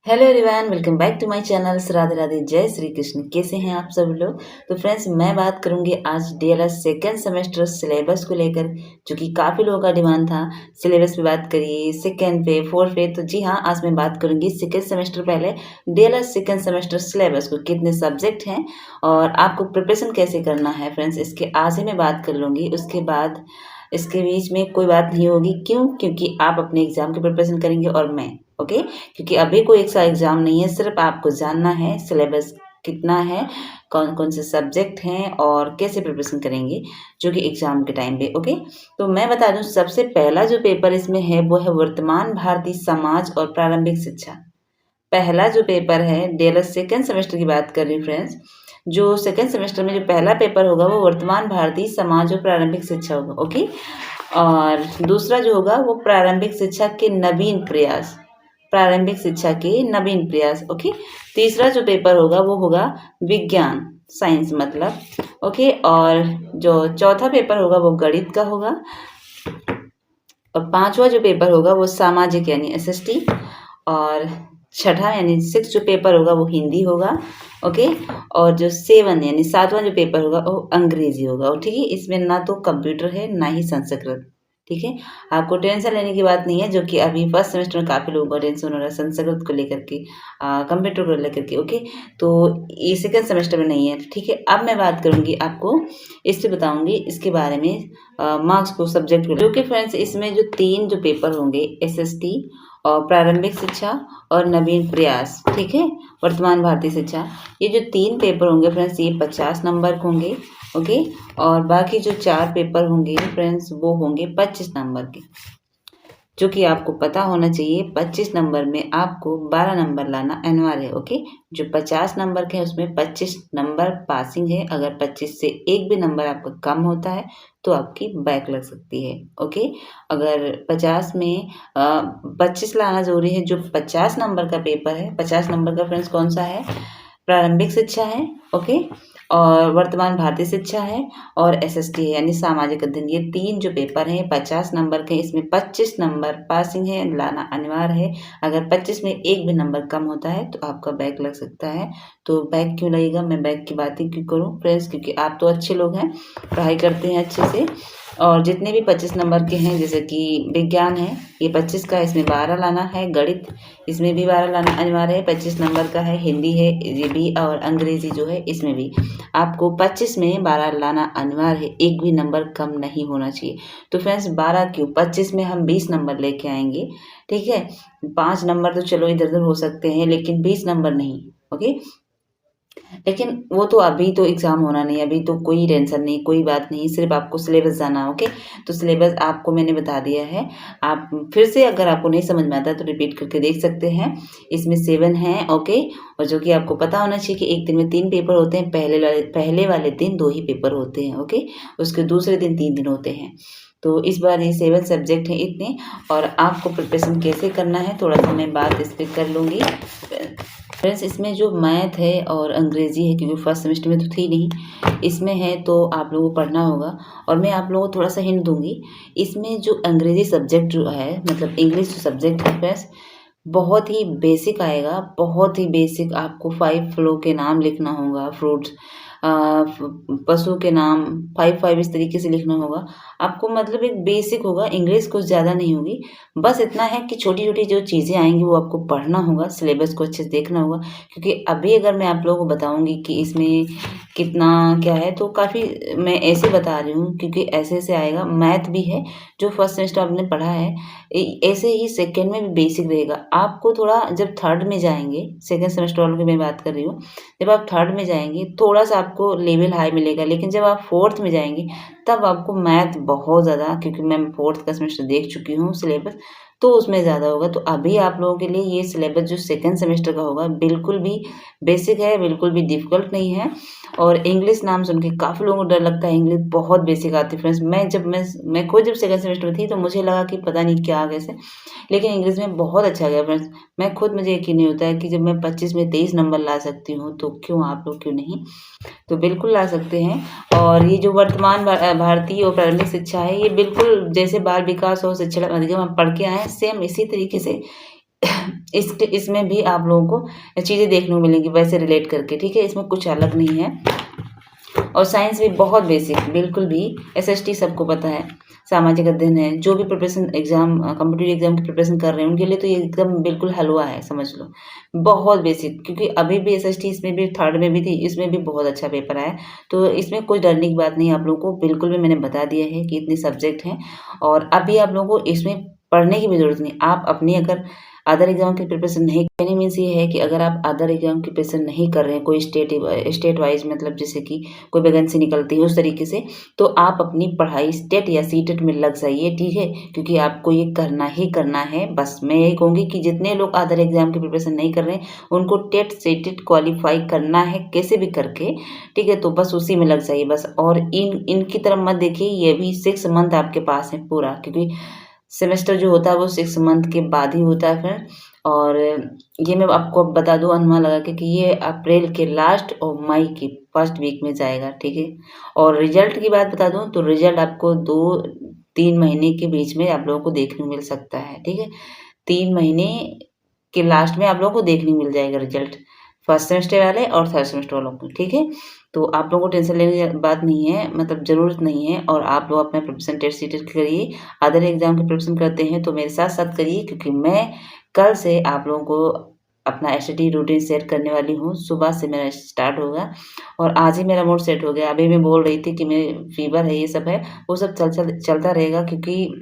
Hello everyone, welcome back to my channel. Radhe Radhe, जय श्री कृष्ण। कैसे हैं आप सब लोग? तो फ्रेंड्स, मैं बात करूंगी आज डीएलएड सेकेंड सेमेस्टर सिलेबस को लेकर, जो कि काफ़ी लोगों का डिमांड था। सिलेबस पे बात करिए, सेकेंड पे, फोर्थ पे। तो जी हाँ, आज मैं बात करूंगी सेकेंड सेमेस्टर। पहले डीएलएड सेकेंड सेमेस्टर सिलेबस को कितने सब्जेक्ट हैं और आपको प्रिपरेशन कैसे करना है फ्रेंड्स, इसके आज ही मैं बात कर लूँगी। उसके बाद इसके बीच में कोई बात नहीं होगी। क्यों? क्योंकि आप अपने एग्ज़ाम की प्रिपरेशन करेंगे और मैं, ओके। क्योंकि अभी कोई एक सा एग्ज़ाम नहीं है, सिर्फ आपको जानना है सिलेबस कितना है, कौन कौन से सब्जेक्ट हैं और कैसे प्रिपरेशन करेंगे, जो कि एग्ज़ाम के टाइम पे, ओके। तो मैं बता दूं, सबसे पहला जो पेपर इसमें है वो है वर्तमान भारतीय समाज और प्रारंभिक शिक्षा। पहला जो पेपर है, डीएलएड सेकेंड सेमेस्टर की बात कर रही हूँ फ्रेंड्स। जो सेकेंड सेमेस्टर में जो पहला पेपर होगा वो वर्तमान भारतीय समाज और प्रारंभिक शिक्षा होगा, ओके। और दूसरा जो होगा वो प्रारंभिक शिक्षा के नवीन प्रयास, प्रारंभिक शिक्षा के नवीन प्रयास, ओके। तीसरा जो पेपर होगा वो होगा विज्ञान, साइंस मतलब, ओके। और जो चौथा पेपर होगा वो गणित का होगा। और पांचवा जो पेपर होगा वो सामाजिक यानी एसएसटी। और छठा यानी सिक्स जो पेपर होगा वो हिंदी होगा, ओके। और जो सेवन यानी सातवां जो पेपर होगा वो अंग्रेजी होगा, ठीक है। इसमें ना तो कंप्यूटर है ना ही संस्कृत, ठीक है। आपको टेंशन लेने की बात नहीं है, जो कि अभी फर्स्ट सेमेस्टर में काफ़ी लोगों को टेंशन हो रहा है संस्कृत को लेकर के, कंप्यूटर को लेकर के, ओके। तो ये सेकेंड सेमेस्टर में नहीं है, ठीक है। अब मैं बात करूँगी आपको, इससे बताऊँगी इसके बारे में मार्क्स को, सब्जेक्ट को, क्योंकि फ्रेंड्स इसमें जो तीन जो पेपर होंगे, एसएसटी और प्रारंभिक शिक्षा और नवीन प्रयास, ठीक है, वर्तमान भारतीय शिक्षा, ये जो तीन पेपर होंगे फ्रेंड्स ये 50 नंबर के होंगे, ओके। और बाकी जो चार पेपर होंगे फ्रेंड्स वो होंगे 25 नंबर के, जो कि आपको पता होना चाहिए। 25 नंबर में आपको 12 नंबर लाना अनिवार्य है, ओके। जो 50 नंबर के हैं उसमें 25 नंबर पासिंग है। अगर 25 से एक भी नंबर आपका कम होता है तो आपकी बैक लग सकती है, ओके। अगर 50 में 25 लाना जरूरी है। जो 50 नंबर का पेपर है, 50 नंबर का फ्रेंड्स कौन सा है? प्रारंभिक शिक्षा है, ओके। और वर्तमान भारतीय शिक्षा है और एसएसटी है यानी सामाजिक अध्ययन। ये तीन जो पेपर हैं 50 नंबर के, इसमें 25 नंबर पासिंग है, लाना अनिवार्य है। अगर 25 में एक भी नंबर कम होता है तो आपका बैक लग सकता है। तो बैक क्यों लगेगा, मैं बैक की बात ही क्यों करूँ फ्रेंड्स, क्योंकि आप तो अच्छे लोग हैं, पढ़ाई करते हैं अच्छे से। और जितने भी 25 नंबर के हैं, जैसे कि विज्ञान है ये 25 का, इसमें 12 लाना है। गणित, इसमें भी 12 लाना अनिवार्य है, 25 नंबर का है। हिंदी है ये भी, और अंग्रेजी जो है इसमें भी आपको 25 में 12 लाना अनिवार्य है। एक भी नंबर कम नहीं होना चाहिए। तो फ्रेंड्स 12 क्यों, 25 में हम 20 नंबर लेके आएंगे, ठीक है। 5 नंबर तो चलो इधर उधर हो सकते हैं, लेकिन 20 नंबर नहीं, ओके। लेकिन वो तो अभी तो एग्ज़ाम होना नहीं है, अभी तो कोई टेंशन नहीं, कोई बात नहीं, सिर्फ आपको सिलेबस जाना, ओके। तो सिलेबस आपको मैंने बता दिया है। आप फिर से अगर आपको नहीं समझ में आता तो रिपीट करके देख सकते हैं। इसमें 7 हैं, ओके। और जो कि आपको पता होना चाहिए कि एक दिन में 3 पेपर होते हैं। पहले वाले दिन 2 ही पेपर होते हैं, ओके। उसके दूसरे दिन 3 दिन होते हैं। तो इस बार ये 7 सब्जेक्ट हैं इतने। और आपको प्रिपरेशन कैसे करना है थोड़ा सा मैं बात इस पर कर लूँगी फ्रेंड्स। इसमें जो मैथ है और अंग्रेजी है, क्योंकि फर्स्ट सेमेस्टर में तो थी नहीं, इसमें है तो आप लोगों को पढ़ना होगा। और मैं आप लोगों को थोड़ा सा हिंट दूंगी। इसमें जो अंग्रेजी सब्जेक्ट जो है, मतलब इंग्लिश सब्जेक्ट है फ्रेंड्स, बहुत ही बेसिक आएगा, बहुत ही बेसिक। आपको 5 फ्लो के नाम लिखना होगा, फ्रूट्स, पशु के नाम 5 इस तरीके से लिखना होगा आपको। मतलब एक बेसिक होगा, इंग्लिश कुछ ज़्यादा नहीं होगी। बस इतना है कि छोटी छोटी जो चीज़ें आएंगी वो आपको पढ़ना होगा, सिलेबस को अच्छे से देखना होगा। क्योंकि अभी अगर मैं आप लोगों को बताऊंगी कि इसमें कितना क्या है तो काफ़ी मैं ऐसे बता रही हूँ, क्योंकि ऐसे ऐसे आएगा। मैथ भी है जो फर्स्ट सेमेस्टर आपने पढ़ा है, ऐसे ही सेकेंड में भी बेसिक रहेगा। आपको थोड़ा जब थर्ड में जाएंगे, सेकेंड सेमेस्टर वालों की मैं बात कर रही हूँ, जब आप थर्ड में जाएंगे थोड़ा सा आपको लेवल हाई मिलेगा। लेकिन जब आप फोर्थ में जाएंगे तब आपको मैथ बहुत ज़्यादा, क्योंकि मैं फोर्थ का सेमेस्टर देख चुकी हूँ सिलेबस, तो उसमें ज़्यादा होगा। तो अभी आप लोगों के लिए ये सिलेबस जो सेकेंड सेमेस्टर का होगा बिल्कुल भी बेसिक है, बिल्कुल भी डिफ़िकल्ट नहीं है। और इंग्लिश नाम सुन के काफ़ी लोगों को डर लगता है, इंग्लिश बहुत बेसिक आती है फ्रेंड्स। मैं खुद जब सेकेंड सेमेस्टर में थी तो मुझे लगा कि पता नहीं क्या कैसे, लेकिन इंग्लिश में बहुत अच्छा गया फ्रेंड्स। मैं खुद, मुझे यकीन नहीं होता है कि जब मैं 25 में 23 नंबर ला सकती हूँ तो क्यों आप लोग क्यों नहीं, तो बिल्कुल ला सकते हैं। और ये जो वर्तमान भारतीय और प्रारंभिक शिक्षा है, ये बिल्कुल जैसे बाल विकास और शिक्षा अधिगम हम पढ़ के आए हैं, सेम इसी तरीके से इसमें भी आप लोगों को चीज़ें देखने को मिलेंगी वैसे रिलेट करके, ठीक है? इसमें कुछ अलग नहीं है। और साइंस भी बहुत बेसिक, बिल्कुल भी एसएसटी सबको पता है, सामाजिक अध्ययन है, जो भी प्रिपरेशन एग्ज़ाम कॉम्पिटिटिव एग्ज़ाम की प्रिपरेशन कर रहे हैं उनके लिए तो ये एकदम बिल्कुल हलवा है, समझ लो। बहुत बेसिक, क्योंकि अभी भी एसएसटी इसमें भी थर्ड में भी थी, इसमें भी बहुत अच्छा पेपर आया। तो इसमें कोई डरने की बात नहीं है आप लोगों को, बिल्कुल भी मैंने बता दिया है कि इतने सब्जेक्ट हैं और अभी आप लोगों को इसमें पढ़ने की भी ज़रूरत नहीं। आप अपनी अगर अदर एग्ज़ाम की प्रिपरेशन नहीं कहने मीन्स ये है कि अगर आप अदर एग्ज़ाम की प्रिपरेशन नहीं कर रहे हैं, कोई स्टेट वाइज़ मतलब जैसे कि कोई वैकेंसी निकलती है उस तरीके से, तो आप अपनी पढ़ाई स्टेट या सीटेट में लग जाइए, ठीक है? क्योंकि आपको ये करना ही करना है। बस मैं यही कहूँगी कि जितने लोग अदर एग्ज़ाम की प्रिपरेशन नहीं कर रहे हैं, उनको टेट, सेटेट क्वालीफाई करना है कैसे भी करके, ठीक है? तो बस उसी में लग जाइए बस। और इनकी तरफ मत देखिए, ये भी 6 मंथ आपके पास है पूरा, क्योंकि सेमेस्टर जो होता है वो 6 मंथ के बाद ही होता है फिर। और ये मैं आपको बता दूँ अनुमान लगा के कि ये अप्रैल के लास्ट और मई की फर्स्ट वीक में जाएगा, ठीक है? और रिज़ल्ट की बात बता दूँ तो रिज़ल्ट आपको 2-3 महीने के बीच में आप लोगों को देखने को मिल सकता है, ठीक है? 3 महीने के लास्ट में आप लोगों को देखने को मिल जाएगा रिज़ल्ट, फर्स्ट सेमेस्टर वाले और थर्ड सेमेस्टर वालों को, ठीक है? तो आप लोगों को टेंशन लेने की बात नहीं है, मतलब ज़रूरत नहीं है। और आप लोग अपना प्रिपरेशन टेस्ट सीटेट करिए। अदर एग्ज़ाम की प्रिपरेशन करते हैं तो मेरे साथ-साथ करिए, क्योंकि मैं कल से आप लोगों को अपना एसटीडी रूटीन सेट करने वाली हूँ। सुबह से मेरा स्टार्ट होगा और आज ही मेरा मूड सेट हो गया। अभी मैं बोल रही थी कि मैं फ़ीवर है, ये सब है, वो सब चलता रहेगा, क्योंकि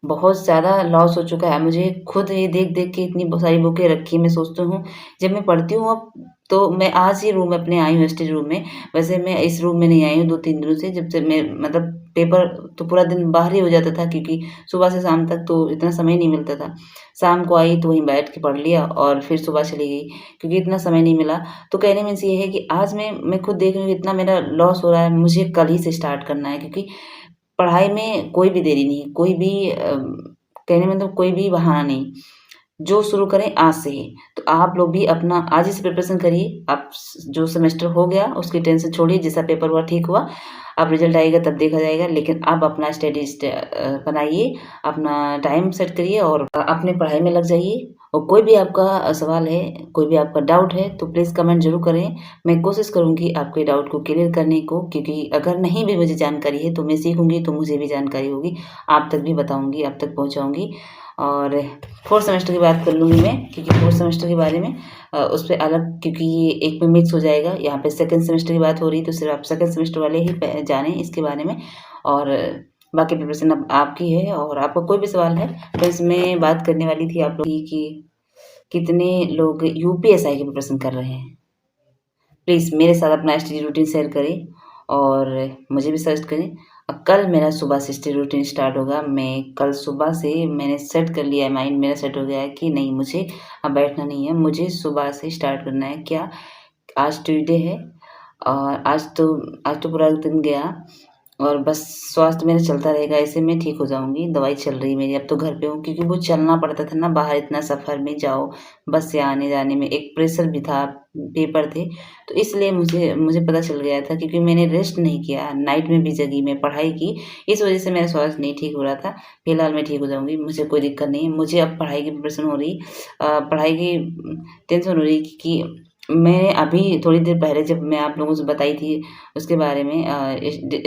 बहुत ज़्यादा लॉस हो चुका है। मुझे खुद ये देख-देख के इतनी सारी बुकें रखी हैं, मैं सोचती हूँ जब मैं पढ़ती हूँ अब, तो मैं आज ही रूम में अपने आई हूँ स्टडी रूम में। वैसे मैं इस रूम में नहीं आई हूँ 2-3 दिनों से, जब से मैं मतलब पेपर तो पूरा दिन बाहर ही हो जाता था, क्योंकि सुबह से शाम तक तो इतना समय नहीं मिलता था। शाम को आई तो वहीं बैठ के पढ़ लिया और फिर सुबह चली गई, क्योंकि इतना समय नहीं मिला। तो कहने मीन्स ये है कि आज मैं खुद देख रही हूँ इतना मेरा लॉस हो रहा है, मुझे कल ही से स्टार्ट करना है, क्योंकि पढ़ाई में कोई भी देरी नहीं, कोई भी कहने मतलब कोई भी बहाना नहीं। जो शुरू करें आज से ही। तो आप लोग भी अपना आज ही से प्रिपरेशन करिए। आप जो सेमेस्टर हो गया उसकी टेंशन छोड़िए, जैसा पेपर हुआ ठीक हुआ, अब रिजल्ट आएगा तब देखा जाएगा। लेकिन आप अपना बनाइए, अपना टाइम सेट करिए और अपने पढ़ाई में लग जाइए। और कोई भी आपका सवाल है, कोई भी आपका डाउट है तो प्लीज़ कमेंट ज़रूर करें। मैं कोशिश करूँगी आपके डाउट को क्लियर करने को, क्योंकि अगर नहीं भी मुझे जानकारी है तो मैं सीखूँगी तो मुझे भी जानकारी होगी, आप तक भी बताऊँगी, आप तक पहुँचाऊँगी। और 4th सेमेस्टर की बात कर लूँगी मैं, क्योंकि 4th सेमेस्टर के बारे में उस पे अलग, क्योंकि ये एक में मिक्स हो जाएगा। यहाँ पे सेकंड सेमेस्टर की बात हो रही है तो सिर्फ आप सेकंड सेमेस्टर वाले ही जानें इसके बारे में। और बाकी प्रिपरेशन अब आपकी है। और आपका कोई भी सवाल है तो इसमें बात करने वाली थी आप लोग की कि कितने लोग यूपीएसआई की प्रिपरेशन कर रहे हैं। प्लीज़ मेरे साथ अपना स्टडी रूटीन शेयर करें और मुझे भी सजेस्ट करें। कल मेरा सुबह से स्टडी रूटीन स्टार्ट होगा। मैं कल सुबह से मैंने सेट कर लिया है, माइंड मेरा सेट हो गया है कि नहीं, मुझे अब बैठना नहीं है, मुझे सुबह से स्टार्ट करना है। क्या आज ट्यूसडे है और आज तो पूरा दिन गया और बस स्वास्थ्य मेरा चलता रहेगा, ऐसे मैं ठीक हो जाऊँगी। दवाई चल रही है मेरी, अब तो घर पे हूँ, क्योंकि वो चलना पड़ता था ना, बाहर इतना सफ़र में जाओ, बस से आने-जाने में एक प्रेशर भी था, पेपर थे, तो इसलिए मुझे पता चल गया था, क्योंकि मैंने रेस्ट नहीं किया, नाइट में भी जगी, मैं पढ़ाई की, इस वज़ह से मेरा स्वास्थ्य नहीं ठीक हो रहा था। फिलहाल मैं ठीक हो जाऊँगी, मुझे कोई दिक्कत नहीं है। मुझे अब पढ़ाई की प्रिपरेशन हो रही, पढ़ाई की टेंशन हो रही कि मैंने अभी थोड़ी देर पहले जब मैं आप लोगों से बताई थी उसके बारे में,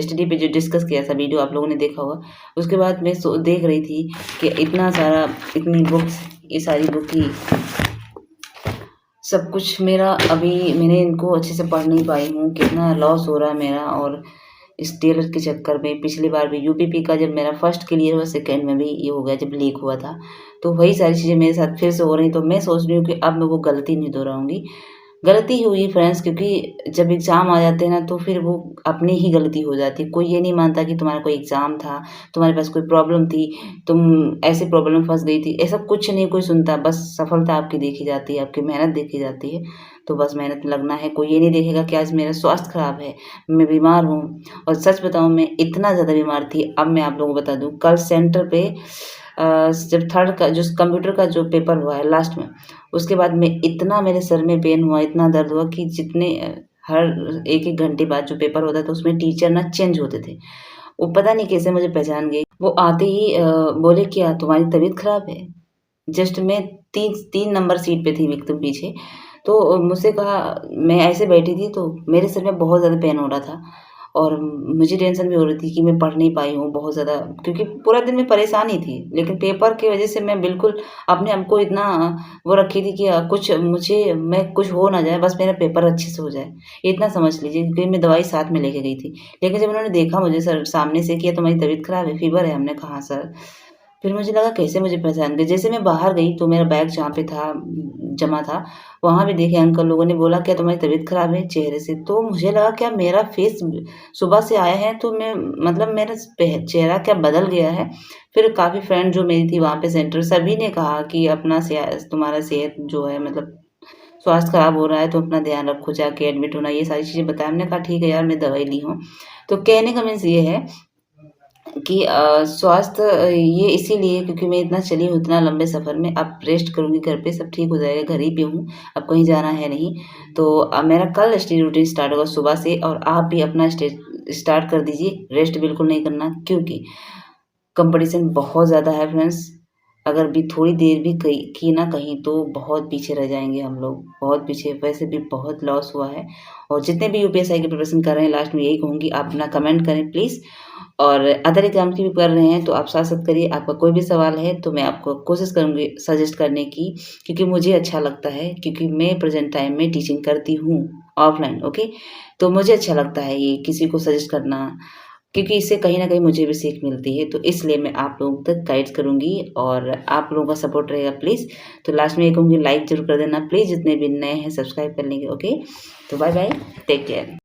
स्टडी पे जो डिस्कस किया था, वीडियो आप लोगों ने देखा होगा। उसके बाद मैं देख रही थी कि इतनी बुक्स, ये सारी बुक की सब कुछ मेरा, अभी मैंने इनको अच्छे से पढ़ नहीं पाई हूँ, कितना लॉस हो रहा है मेरा। और इस डीएलएड के चक्कर में पिछली बार भी यूपीपी का जब मेरा फर्स्ट क्लियर हुआ, सेकंड में भी ये हो गया जब लीक हुआ था। तो वही सारी चीज़ें मेरे साथ फिर से हो रही, तो मैं सोच रही हूँ कि अब मैं वो गलती नहीं दोहराऊँगी। गलती ही हुई फ्रेंड्स, क्योंकि जब एग्ज़ाम आ जाते हैं ना तो फिर वो अपनी ही गलती हो जाती है। कोई ये नहीं मानता कि तुम्हारा कोई एग्ज़ाम था, तुम्हारे पास कोई प्रॉब्लम थी, तुम ऐसी प्रॉब्लम में फँस गई थी, ऐसा कुछ नहीं कोई सुनता। बस सफलता आपकी देखी जाती है, आपकी मेहनत देखी जाती है। तो बस मेहनत लगना है, कोई ये नहीं देखेगा कि आज मेरा स्वास्थ्य ख़राब है, मैं बीमार हूँ। और सच बताऊँ, मैं इतना ज़्यादा बीमार थी, अब मैं आप लोगों को बता दूँ, कल सेंटर पे जब थर्ड का जो कंप्यूटर का जो पेपर हुआ है लास्ट में, उसके बाद में इतना मेरे सर में पेन हुआ, इतना दर्द हुआ कि जितने हर 1-1 घंटे बाद जो पेपर होता था उसमें टीचर ना चेंज होते थे। वो पता नहीं कैसे मुझे पहचान गए। वो आते ही बोले, क्या तुम्हारी तबीयत ख़राब है? जस्ट मैं 3 नंबर सीट पे थी एकदम पीछे। तो मुझसे कहा, मैं ऐसे बैठी थी तो मेरे सिर में बहुत ज़्यादा पेन हो रहा था और मुझे टेंशन भी हो रही थी कि मैं पढ़ नहीं पाई हूँ बहुत ज़्यादा, क्योंकि पूरा दिन मैं परेशान ही थी। लेकिन पेपर की वज़ह से मैं बिल्कुल अपने आप को इतना वो रखी थी कि मैं कुछ हो ना जाए, बस मेरा पेपर अच्छे से हो जाए, इतना समझ लीजिए, क्योंकि मैं दवाई साथ में लेके गई थी। लेकिन जब उन्होंने देखा मुझे सर सामने से कि तुम्हारी तबीयत ख़राब है, फ़ीवर है, हमने कहा हाँ सर। फिर मुझे लगा कैसे मुझे पहचान गए। जैसे मैं बाहर गई तो मेरा बैग जहाँ पे था जमा था, वहाँ भी देखे अंकल लोगों ने बोला, क्या तुम्हारी तबीयत ख़राब है चेहरे से? तो मुझे लगा क्या मेरा फेस सुबह से आया है तो मैं मतलब मेरा चेहरा क्या बदल गया है। फिर काफ़ी फ्रेंड जो मेरी थी वहाँ पे सेंटर, सभी ने कहा कि अपना तुम्हारा सेहत जो है मतलब स्वास्थ्य ख़राब हो रहा है तो अपना ध्यान रखो, जाके एडमिट होना, ये सारी चीज़ें बताया। हमने कहा ठीक है यार, मैं दवाई ली हूँ। तो कहने का मीन्स ये है कि स्वास्थ्य ये इसीलिए क्योंकि मैं इतना चली हूँ इतना लंबे सफ़र में, अब रेस्ट करूँगी घर पे, सब ठीक हो जाएगा, घर ही पे हूँ, अब कहीं जाना है नहीं। तो मेरा कल स्टडी रूटीन स्टार्ट होगा सुबह से, और आप भी अपना स्टार्ट कर दीजिए, रेस्ट बिल्कुल नहीं करना, क्योंकि कंपटीशन बहुत ज़्यादा है फ्रेंड्स। अगर भी थोड़ी देर भी की ना कहीं तो बहुत पीछे रह जाएँगे हम लोग, बहुत पीछे, वैसे भी बहुत लॉस हुआ है। और जितने भी यूपीएससी की प्रिपरेशन कर रहे हैं, लास्ट में यही कहूँगी, आप अपना कमेंट करें प्लीज़। और अदर एग्ज़ाम की भी कर रहे हैं तो आप साथ-साथ करिए। आपका कोई भी सवाल है तो मैं आपको कोशिश करूँगी सजेस्ट करने की, क्योंकि मुझे अच्छा लगता है, क्योंकि मैं प्रेज़ेंट टाइम में टीचिंग करती हूँ ऑफ़लाइन, ओके? तो मुझे अच्छा लगता है ये किसी को सजेस्ट करना, क्योंकि इससे कहीं न कहीं मुझे भी सीख मिलती है। तो इसलिए मैं आप लोगों तक गाइड करूँगी और आप लोगों का सपोर्ट रहेगा प्लीज़। तो लास्ट में ये कहूँगी, लाइक ज़रूर कर देना प्लीज़, जितने भी नए हैं सब्सक्राइब कर लेंगे, ओके? तो बाय-बाय, टेक केयर।